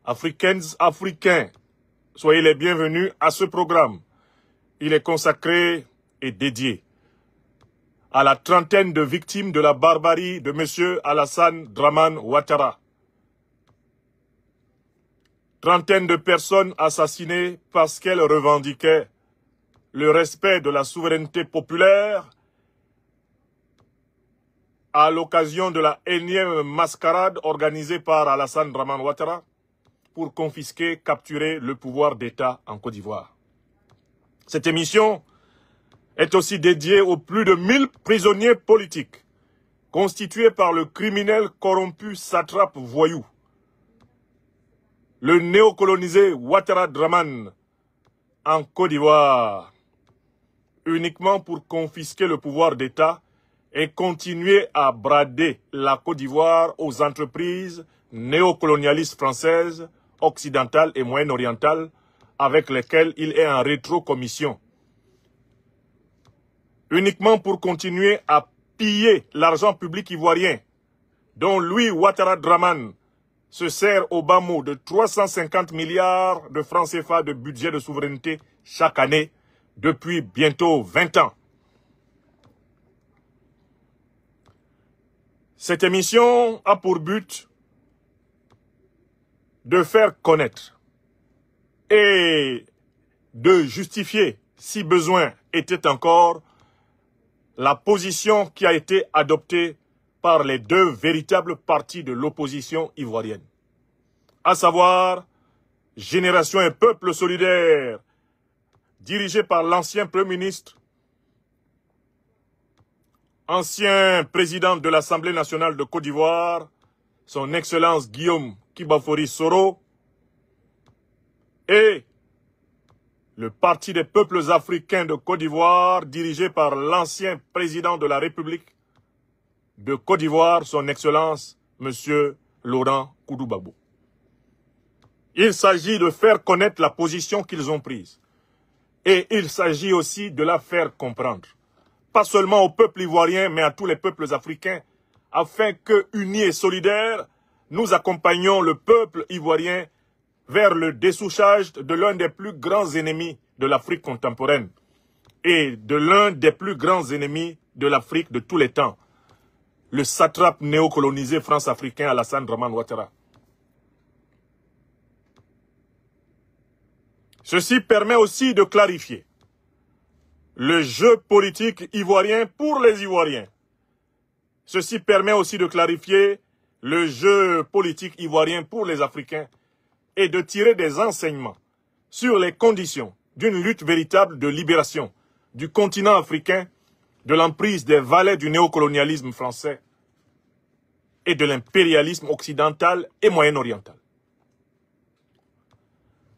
Africaines, Africains, soyez les bienvenus à ce programme. Il est consacré et dédié à la trentaine de victimes de la barbarie de M. Alassane Dramane Ouattara. Trentaine de personnes assassinées parce qu'elles revendiquaient le respect de la souveraineté populaire à l'occasion de la énième mascarade organisée par Alassane Dramane Ouattara pour confisquer, capturer le pouvoir d'État en Côte d'Ivoire. Cette émission est aussi dédiée aux plus de 1000 prisonniers politiques constitués par le criminel corrompu satrape voyou, le néocolonisé Ouattara Dramane en Côte d'Ivoire, uniquement pour confisquer le pouvoir d'État et continuer à brader la Côte d'Ivoire aux entreprises néocolonialistes françaises, occidentales et moyen-orientales avec lesquelles il est en rétrocommission. Uniquement pour continuer à piller l'argent public ivoirien, dont lui, Ouattara Dramane, se sert au bas mot de 350 milliards de francs CFA de budget de souveraineté chaque année depuis bientôt 20 ans. Cette émission a pour but de faire connaître et de justifier, si besoin était encore, la position qui a été adoptée par les deux véritables partis de l'opposition ivoirienne, à savoir Génération et Peuple Solidaire, dirigé par l'ancien Premier ministre, ancien président de l'Assemblée nationale de Côte d'Ivoire, son Excellence Guillaume Kibafori Soro, et le Parti des peuples africains de Côte d'Ivoire, dirigé par l'ancien président de la République de Côte d'Ivoire, son Excellence, M. Laurent Koudou-Gbagbo. Il s'agit de faire connaître la position qu'ils ont prise. Et il s'agit aussi de la faire comprendre. Pas seulement au peuple ivoirien, mais à tous les peuples africains, afin que, unis et solidaires, nous accompagnions le peuple ivoirien vers le dessouchage de l'un des plus grands ennemis de l'Afrique contemporaine et de l'un des plus grands ennemis de l'Afrique de tous les temps, le satrape néocolonisé france-africain Alassane Dramane Ouattara. Ceci permet aussi de clarifier le jeu politique ivoirien pour les Ivoiriens. Ceci permet aussi de clarifier le jeu politique ivoirien pour les Africains et de tirer des enseignements sur les conditions d'une lutte véritable de libération du continent africain de l'emprise des valets du néocolonialisme français et de l'impérialisme occidental et moyen-oriental.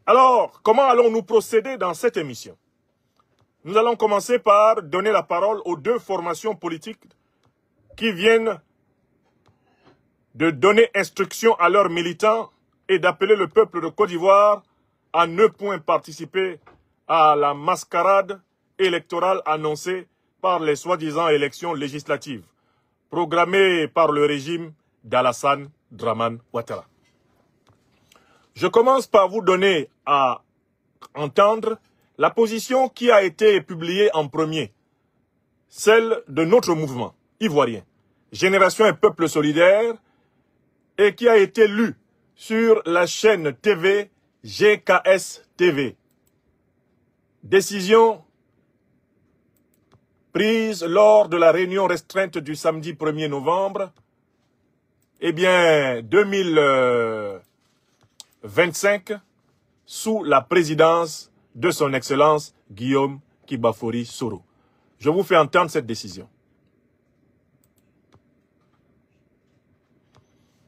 Alors, comment allons-nous procéder dans cette émission? Nous allons commencer par donner la parole aux deux formations politiques qui viennent de donner instruction à leurs militants et d'appeler le peuple de Côte d'Ivoire à ne point participer à la mascarade électorale annoncée par les soi-disant élections législatives, programmées par le régime d'Alassane Dramane Ouattara. Je commence par vous donner à entendre la position qui a été publiée en premier, celle de notre mouvement ivoirien, Génération et Peuple Solidaire, et qui a été lue sur la chaîne TV GKS TV. Décision prise lors de la réunion restreinte du samedi 1er novembre, 2025, sous la présidence de son Excellence Guillaume Kibafori Soro. Je vous fais entendre cette décision.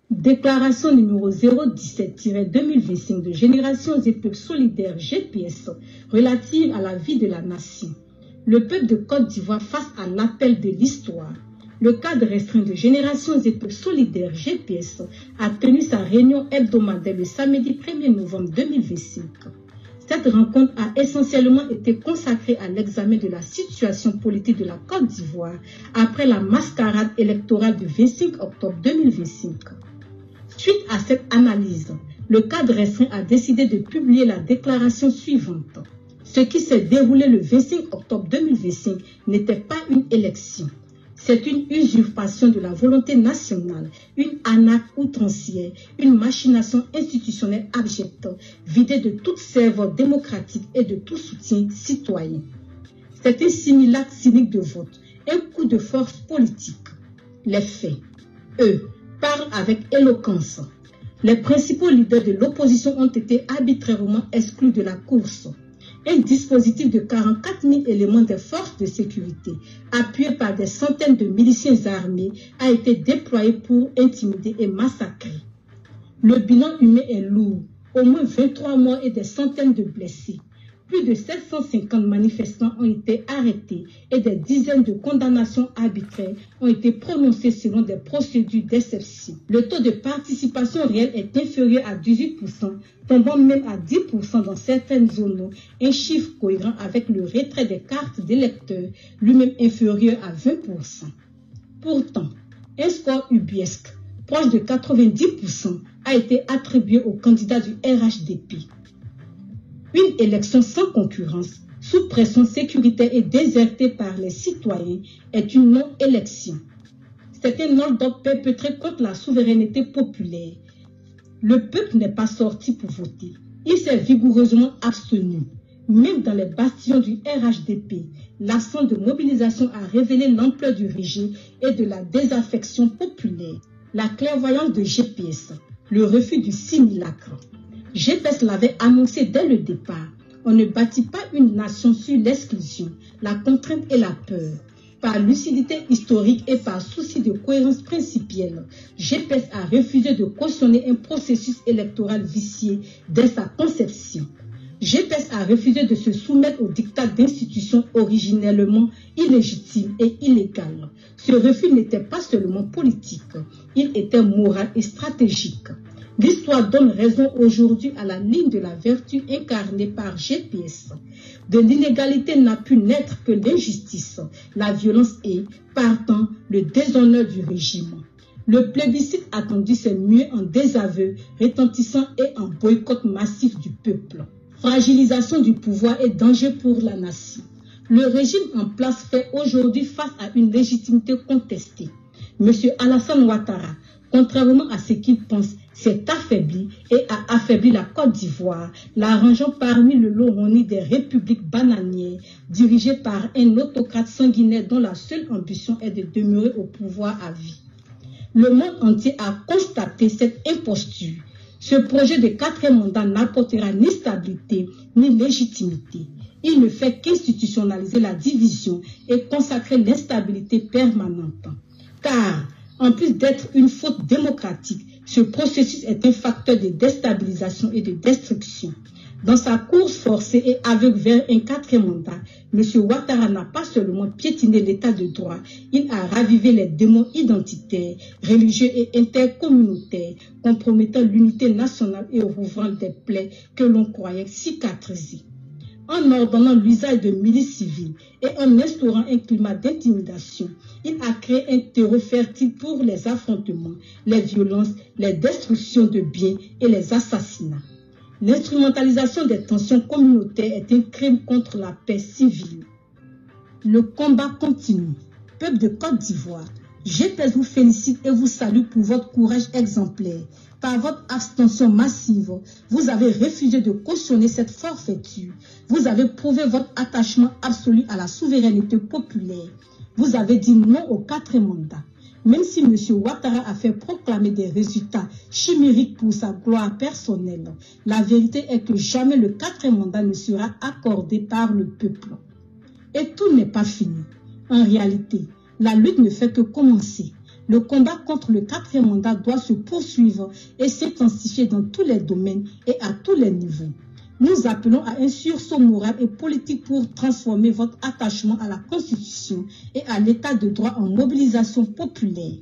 Déclaration numéro 017-2025 de Générations et Peuples Solidaires GPS relative à la vie de la nation. Le peuple de Côte d'Ivoire face à l'appel de l'histoire. Le cadre restreint de Générations et Peuples Solidaires GPS a tenu sa réunion hebdomadaire le samedi 1er novembre 2025. Cette rencontre a essentiellement été consacrée à l'examen de la situation politique de la Côte d'Ivoire après la mascarade électorale du 25 octobre 2025. Suite à cette analyse, le cadre restreint a décidé de publier la déclaration suivante. Ce qui s'est déroulé le 25 octobre 2025 n'était pas une élection. C'est une usurpation de la volonté nationale, une arnaque outrancière, une machination institutionnelle abjecte, vidée de toute serveur démocratique et de tout soutien citoyen. C'est un simulacre cynique de vote, un coup de force politique. Les faits, eux, parlent avec éloquence. Les principaux leaders de l'opposition ont été arbitrairement exclus de la course. Un dispositif de 44 000 éléments des forces de sécurité, appuyé par des centaines de miliciens armés, a été déployé pour intimider et massacrer. Le bilan humain est lourd, au moins 23 morts et des centaines de blessés. Plus de 750 manifestants ont été arrêtés et des dizaines de condamnations arbitraires ont été prononcées selon des procédures d'exception. Le taux de participation réelle est inférieur à 18%, tombant même à 10% dans certaines zones, un chiffre cohérent avec le retrait des cartes d'électeurs, lui-même inférieur à 20%. Pourtant, un score ubuesque, proche de 90%, a été attribué au candidat du RHDP. Une élection sans concurrence, sous pression sécuritaire et désertée par les citoyens, est une non-élection. C'est un hold-up perpétré contre la souveraineté populaire. Le peuple n'est pas sorti pour voter. Il s'est vigoureusement abstenu. Même dans les bastions du RHDP, l'absence de mobilisation a révélé l'ampleur du régime et de la désaffection populaire. La clairvoyance de GPS, le refus du simulacre. GPS l'avait annoncé dès le départ. On ne bâtit pas une nation sur l'exclusion, la contrainte et la peur. Par lucidité historique et par souci de cohérence principielle, GPS a refusé de cautionner un processus électoral vicié dès sa conception. GPS a refusé de se soumettre au diktat d'institutions originellement illégitimes et illégales. Ce refus n'était pas seulement politique, il était moral et stratégique. L'histoire donne raison aujourd'hui à la ligne de la vertu incarnée par GPS. De l'inégalité n'a pu naître que l'injustice, la violence et, partant, le déshonneur du régime. Le plébiscite attendu s'est mué en désaveu retentissant et en boycott massif du peuple. Fragilisation du pouvoir et danger pour la nation. Le régime en place fait aujourd'hui face à une légitimité contestée. M. Alassane Ouattara, contrairement à ce qu'il pense, s'est affaibli et a affaibli la Côte d'Ivoire, la rangeant parmi le Loroni des républiques bananières, dirigées par un autocrate sanguinaire dont la seule ambition est de demeurer au pouvoir à vie. Le monde entier a constaté cette imposture. Ce projet de 4e mandat n'apportera ni stabilité ni légitimité. Il ne fait qu'institutionnaliser la division et consacrer l'instabilité permanente. Car, en plus d'être une faute démocratique, ce processus est un facteur de déstabilisation et de destruction. Dans sa course forcée et aveugle vers un 4e mandat, M. Ouattara n'a pas seulement piétiné l'état de droit, il a ravivé les démons identitaires, religieux et intercommunautaires, compromettant l'unité nationale et rouvrant des plaies que l'on croyait cicatrisées. En ordonnant l'usage de milices civiles et en instaurant un climat d'intimidation, il a créé un terreau fertile pour les affrontements, les violences, les destructions de biens et les assassinats. L'instrumentalisation des tensions communautaires est un crime contre la paix civile. Le combat continue. Peuple de Côte d'Ivoire, GPS vous félicite et vous salue pour votre courage exemplaire. Par votre abstention massive, vous avez refusé de cautionner cette forfaiture. Vous avez prouvé votre attachement absolu à la souveraineté populaire. Vous avez dit non au 4e mandat. Même si M. Ouattara a fait proclamer des résultats chimériques pour sa gloire personnelle, la vérité est que jamais le 4e mandat ne sera accordé par le peuple. Et tout n'est pas fini. En réalité, la lutte ne fait que commencer. Le combat contre le 4e mandat doit se poursuivre et s'intensifier dans tous les domaines et à tous les niveaux. Nous appelons à un sursaut moral et politique pour transformer votre attachement à la Constitution et à l'état de droit en mobilisation populaire.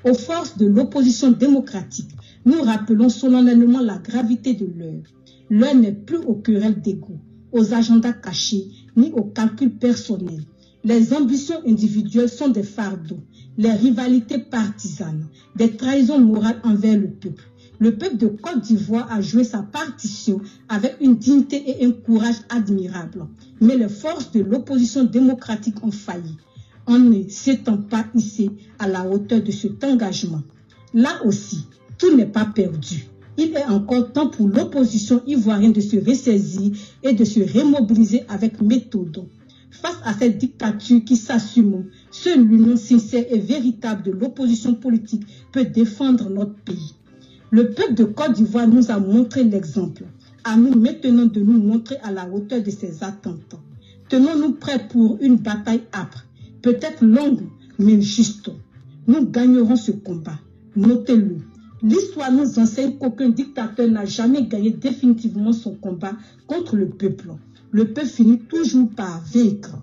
Aux forces de l'opposition démocratique, nous rappelons solennellement la gravité de l'heure. L'heure n'est plus aux querelles d'ego, aux agendas cachés, ni aux calculs personnels. Les ambitions individuelles sont des fardeaux, les rivalités partisanes, des trahisons morales envers le peuple. Le peuple de Côte d'Ivoire a joué sa partition avec une dignité et un courage admirables. Mais les forces de l'opposition démocratique ont failli, en ne s'étant pas hissé à la hauteur de cet engagement. Là aussi, tout n'est pas perdu. Il est encore temps pour l'opposition ivoirienne de se ressaisir et de se remobiliser avec méthode. Face à cette dictature qui s'assume, seule l'union sincère et véritable de l'opposition politique peut défendre notre pays. Le peuple de Côte d'Ivoire nous a montré l'exemple. À nous maintenant de nous montrer à la hauteur de ses attentes. Tenons-nous prêts pour une bataille âpre, peut-être longue, mais juste. Nous gagnerons ce combat. Notez-le. L'histoire nous enseigne qu'aucun dictateur n'a jamais gagné définitivement son combat contre le peuple. Le peuple finit toujours par vaincre.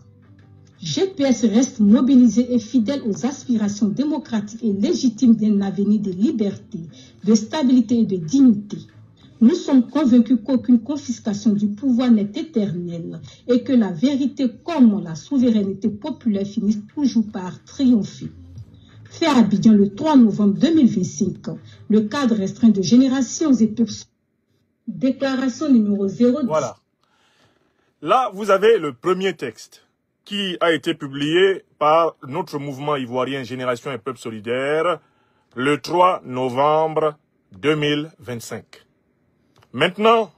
GPS reste mobilisé et fidèle aux aspirations démocratiques et légitimes d'un avenir de liberté, de stabilité et de dignité. Nous sommes convaincus qu'aucune confiscation du pouvoir n'est éternelle et que la vérité comme la souveraineté populaire finissent toujours par triompher. Fait à Abidjan le 3 novembre 2025, le cadre restreint de Générations et Peuples. Déclaration numéro 010. Voilà. Là, vous avez le premier texte qui a été publié par notre mouvement ivoirien Génération et Peuple Solidaire le 3 novembre 2025. Maintenant,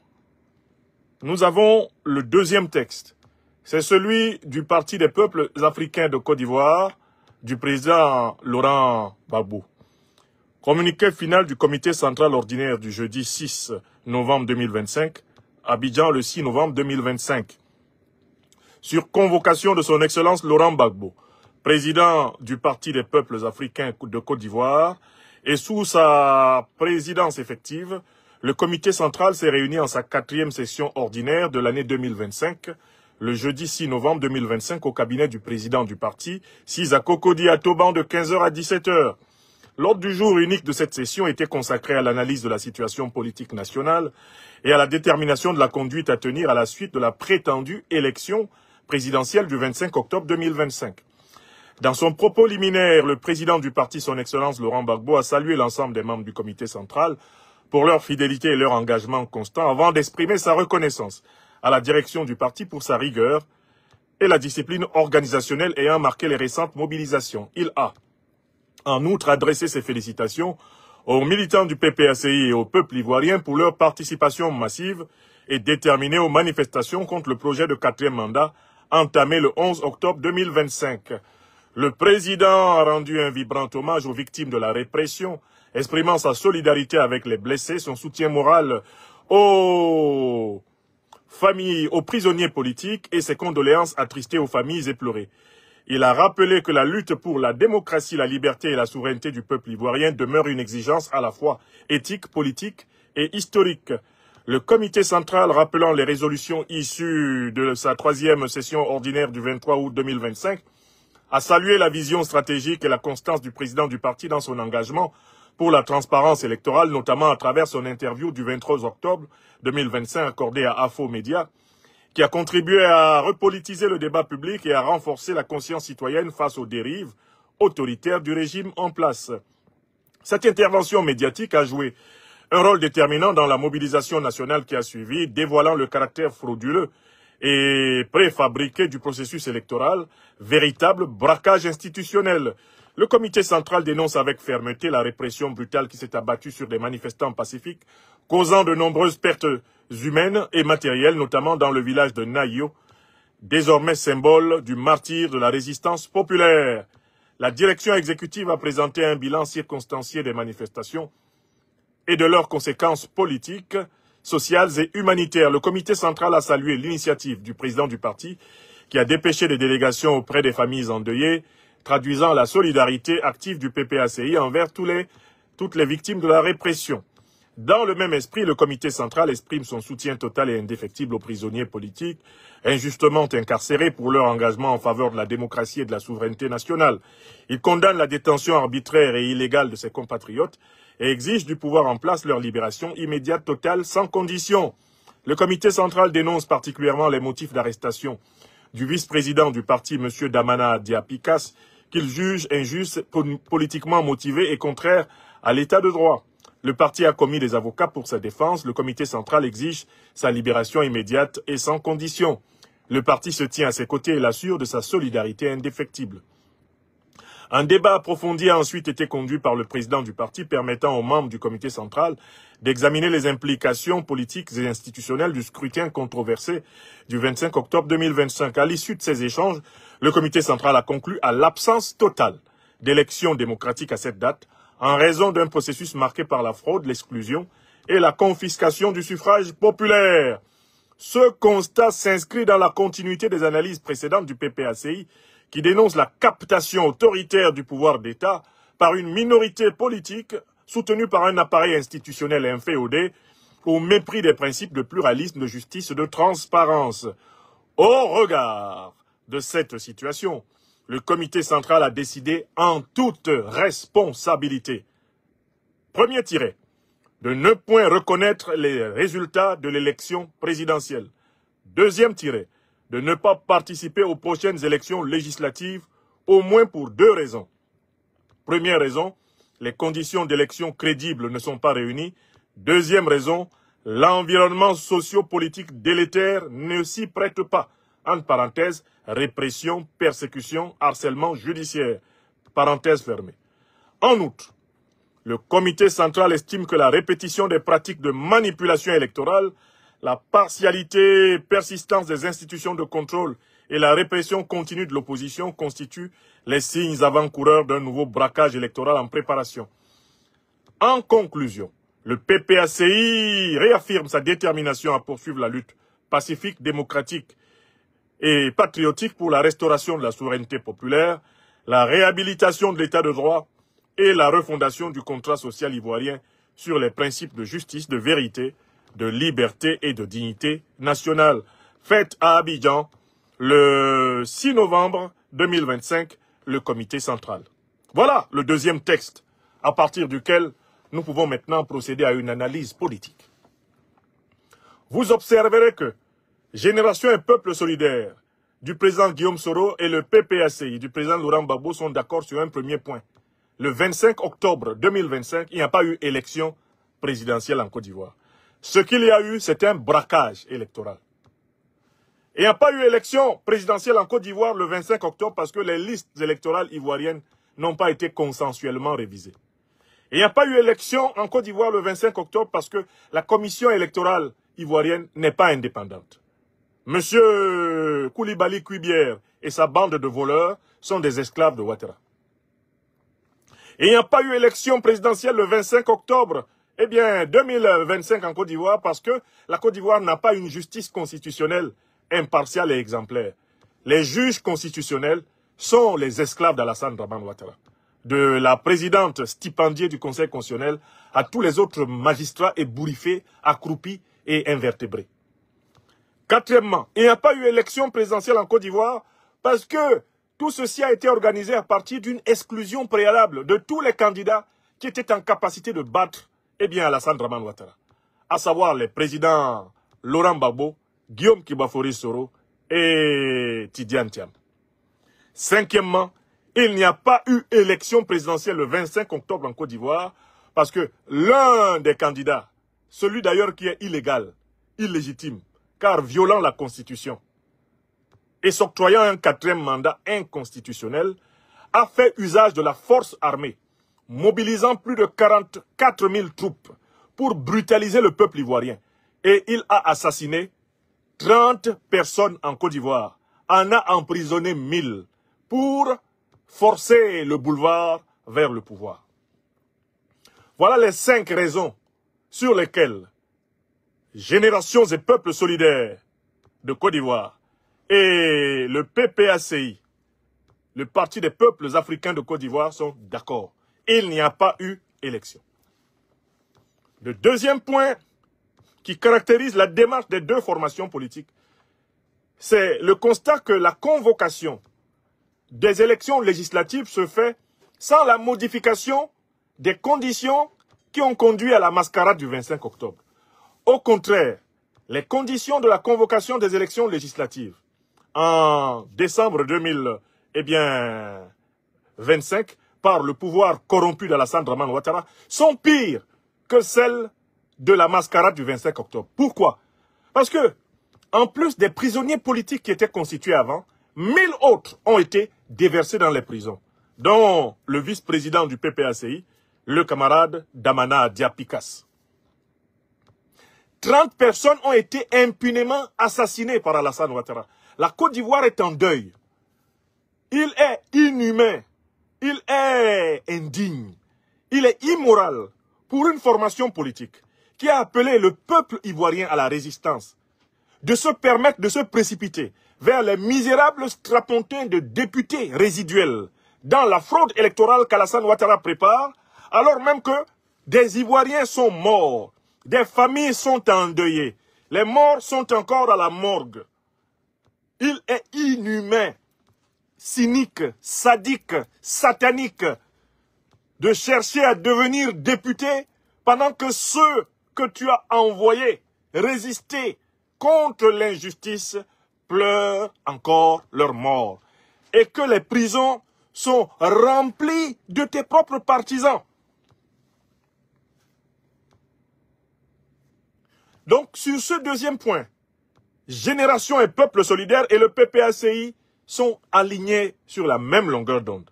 nous avons le deuxième texte. C'est celui du Parti des peuples africains de Côte d'Ivoire, du président Laurent Gbagbo. Communiqué final du comité central ordinaire du jeudi 6 novembre 2025, Abidjan le 6 novembre 2025. Sur convocation de son Excellence Laurent Gbagbo, président du Parti des peuples africains de Côte d'Ivoire, et sous sa présidence effective, le comité central s'est réuni en sa 4e session ordinaire de l'année 2025, le jeudi 6 novembre 2025 au cabinet du président du parti, Sisako Kodi à Toban de 15h à 17h. L'ordre du jour unique de cette session était consacré à l'analyse de la situation politique nationale et à la détermination de la conduite à tenir à la suite de la prétendue élection présidentielle du 25 octobre 2025. Dans son propos liminaire, le président du parti, son Excellence Laurent Gbagbo, a salué l'ensemble des membres du comité central pour leur fidélité et leur engagement constant avant d'exprimer sa reconnaissance à la direction du parti pour sa rigueur et la discipline organisationnelle ayant marqué les récentes mobilisations. Il a, en outre, adressé ses félicitations aux militants du PPACI et au peuple ivoirien pour leur participation massive et déterminée aux manifestations contre le projet de 4e mandat entamé le 11 octobre 2025. Le président a rendu un vibrant hommage aux victimes de la répression, exprimant sa solidarité avec les blessés, son soutien moral aux familles, aux prisonniers politiques et ses condoléances attristées aux familles éplorées. Il a rappelé que la lutte pour la démocratie, la liberté et la souveraineté du peuple ivoirien demeure une exigence à la fois éthique, politique et historique. Le comité central, rappelant les résolutions issues de sa 3e session ordinaire du 23 août 2025, a salué la vision stratégique et la constance du président du parti dans son engagement pour la transparence électorale, notamment à travers son interview du 23 octobre 2025 accordée à Afo Média, qui a contribué à repolitiser le débat public et à renforcer la conscience citoyenne face aux dérives autoritaires du régime en place. Cette intervention médiatique a joué un rôle déterminant dans la mobilisation nationale qui a suivi, dévoilant le caractère frauduleux et préfabriqué du processus électoral, véritable braquage institutionnel. Le comité central dénonce avec fermeté la répression brutale qui s'est abattue sur des manifestants pacifiques, causant de nombreuses pertes humaines et matérielles, notamment dans le village de Nayo, désormais symbole du martyre de la résistance populaire. La direction exécutive a présenté un bilan circonstancié des manifestations et de leurs conséquences politiques, sociales et humanitaires. Le comité central a salué l'initiative du président du parti qui a dépêché des délégations auprès des familles endeuillées, traduisant la solidarité active du PPACI envers toutes les victimes de la répression. Dans le même esprit, le comité central exprime son soutien total et indéfectible aux prisonniers politiques, injustement incarcérés pour leur engagement en faveur de la démocratie et de la souveraineté nationale. Il condamne la détention arbitraire et illégale de ses compatriotes et exige du pouvoir en place leur libération immédiate, totale, sans condition. Le comité central dénonce particulièrement les motifs d'arrestation du vice-président du parti, M. Damana Diapikas, qu'il juge injuste, politiquement motivé et contraire à l'état de droit. Le parti a commis des avocats pour sa défense. Le comité central exige sa libération immédiate et sans condition. Le parti se tient à ses côtés et l'assure de sa solidarité indéfectible. Un débat approfondi a ensuite été conduit par le président du parti, permettant aux membres du comité central d'examiner les implications politiques et institutionnelles du scrutin controversé du 25 octobre 2025. À l'issue de ces échanges, le comité central a conclu à l'absence totale d'élections démocratiques à cette date, en raison d'un processus marqué par la fraude, l'exclusion et la confiscation du suffrage populaire. Ce constat s'inscrit dans la continuité des analyses précédentes du PPACI, qui dénonce la captation autoritaire du pouvoir d'État par une minorité politique soutenue par un appareil institutionnel inféodé au mépris des principes de pluralisme, de justice et de transparence. Au regard de cette situation, le comité central a décidé en toute responsabilité. Premier tiré, de ne point reconnaître les résultats de l'élection présidentielle. Deuxième tiré, de ne pas participer aux prochaines élections législatives, au moins pour deux raisons. Première raison, les conditions d'élection crédibles ne sont pas réunies. Deuxième raison, l'environnement socio-politique délétère ne s'y prête pas. Entre parenthèses, répression, persécution, harcèlement judiciaire. Parenthèse fermée. En outre, le comité central estime que la répétition des pratiques de manipulation électorale, la partialité, persistance des institutions de contrôle et la répression continue de l'opposition constituent les signes avant-coureurs d'un nouveau braquage électoral en préparation. En conclusion, le PPACI réaffirme sa détermination à poursuivre la lutte pacifique, démocratique et patriotique pour la restauration de la souveraineté populaire, la réhabilitation de l'état de droit et la refondation du contrat social ivoirien sur les principes de justice, de vérité, de liberté et de dignité nationale, faite à Abidjan le 6 novembre 2025, le comité central. Voilà le deuxième texte à partir duquel nous pouvons maintenant procéder à une analyse politique. Vous observerez que Génération et Peuple solidaire du président Guillaume Soro et le PPACI du président Laurent Gbagbo sont d'accord sur un premier point. Le 25 octobre 2025, il n'y a pas eu élection présidentielle en Côte d'Ivoire. Ce qu'il y a eu, c'est un braquage électoral. Il n'y a pas eu élection présidentielle en Côte d'Ivoire le 25 octobre parce que les listes électorales ivoiriennes n'ont pas été consensuellement révisées. Il n'y a pas eu élection en Côte d'Ivoire le 25 octobre parce que la commission électorale ivoirienne n'est pas indépendante. Monsieur Koulibaly Kuibière et sa bande de voleurs sont des esclaves de Ouattara. Et il n'y a pas eu élection présidentielle le 25 octobre 2025 en Côte d'Ivoire parce que la Côte d'Ivoire n'a pas une justice constitutionnelle impartiale et exemplaire. Les juges constitutionnels sont les esclaves d'Alassane Dramane Ouattara. De la présidente stipendiée du Conseil constitutionnel à tous les autres magistrats ébouriffés, accroupis et invertébrés. Quatrièmement, il n'y a pas eu élection présidentielle en Côte d'Ivoire parce que tout ceci a été organisé à partir d'une exclusion préalable de tous les candidats qui étaient en capacité de battre Alassane Dramane Ouattara, à savoir les présidents Laurent Gbagbo, Guillaume Kibafori Soro et Tidiane Thiam. Cinquièmement, il n'y a pas eu élection présidentielle le 25 octobre en Côte d'Ivoire parce que l'un des candidats, celui d'ailleurs qui est illégal, illégitime, car violant la Constitution et s'octroyant un quatrième mandat inconstitutionnel, a fait usage de la force armée, mobilisant plus de 44 000 troupes pour brutaliser le peuple ivoirien. Et il a assassiné 30 personnes en Côte d'Ivoire, en a emprisonné 1000 pour forcer le boulevard vers le pouvoir. Voilà les 5 raisons sur lesquelles Générations et Peuples solidaires de Côte d'Ivoire et le PPACI, le Parti des peuples africains de Côte d'Ivoire, sont d'accord. Il n'y a pas eu élection. Le deuxième point qui caractérise la démarche des deux formations politiques, c'est le constat que la convocation des élections législatives se fait sans la modification des conditions qui ont conduit à la mascarade du 25 octobre. Au contraire, les conditions de la convocation des élections législatives en décembre 2025 par le pouvoir corrompu d'Alassane Dramane Ouattara sont pires que celle de la mascarade du 25 octobre. Pourquoi? Parce que, en plus des prisonniers politiques qui étaient constitués avant, 1000 autres ont été déversés dans les prisons, dont le vice-président du PPACI, le camarade Damana Diapikas. 30 personnes ont été impunément assassinées par Alassane Ouattara. La Côte d'Ivoire est en deuil. Il est inhumain, il est indigne, il est immoral pour une formation politique qui a appelé le peuple ivoirien à la résistance, de se permettre de se précipiter vers les misérables strapontins de députés résiduels dans la fraude électorale qu'Alassane Ouattara prépare, alors même que des Ivoiriens sont morts, des familles sont endeuillées, les morts sont encore à la morgue. Il est inhumain, cynique, sadique, satanique de chercher à devenir député pendant que ceux que tu as envoyés résister contre l'injustice pleurent encore leur mort et que les prisons sont remplies de tes propres partisans. Donc, sur ce deuxième point, Génération et Peuple Solidaire et le PPACI sont alignés sur la même longueur d'onde.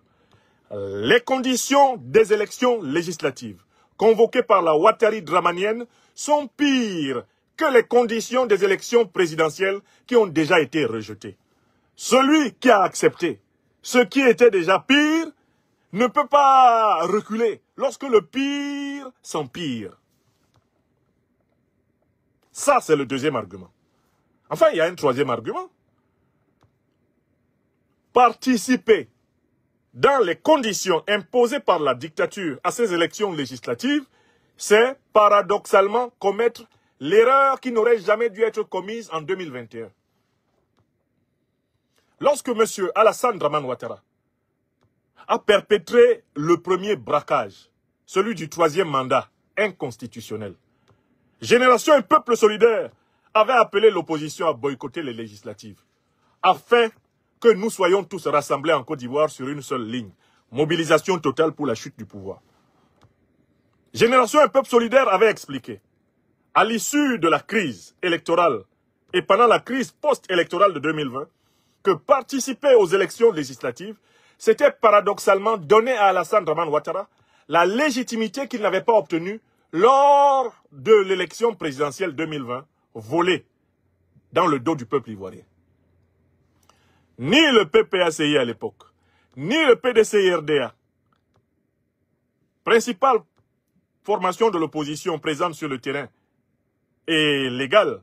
Les conditions des élections législatives convoquées par la Ouattari dramanienne sont pires que les conditions des élections présidentielles qui ont déjà été rejetées. Celui qui a accepté ce qui était déjà pire ne peut pas reculer lorsque le pire s'empire. Ça, c'est le deuxième argument. Enfin, il y a un troisième argument. Participer dans les conditions imposées par la dictature à ces élections législatives, c'est paradoxalement commettre l'erreur qui n'aurait jamais dû être commise en 2021. Lorsque M. Alassane Dramane Ouattara a perpétré le premier braquage, celui du troisième mandat inconstitutionnel, Génération et Peuple Solidaire avait appelé l'opposition à boycotter les législatives, afin que nous soyons tous rassemblés en Côte d'Ivoire sur une seule ligne. Mobilisation totale pour la chute du pouvoir. Génération et Peuple Solidaire avait expliqué, à l'issue de la crise électorale et pendant la crise post-électorale de 2020, que participer aux élections législatives, c'était paradoxalement donner à Alassane Dramane Ouattara la légitimité qu'il n'avait pas obtenue lors de l'élection présidentielle 2020, volée dans le dos du peuple ivoirien. Ni le PPACI à l'époque, ni le PDCI-RDA, principale formation de l'opposition présente sur le terrain et légale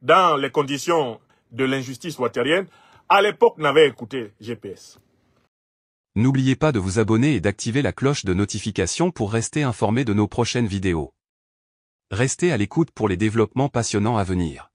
dans les conditions de l'injustice ouattarienne, à l'époque n'avait écouté GPS. N'oubliez pas de vous abonner et d'activer la cloche de notification pour rester informé de nos prochaines vidéos. Restez à l'écoute pour les développements passionnants à venir.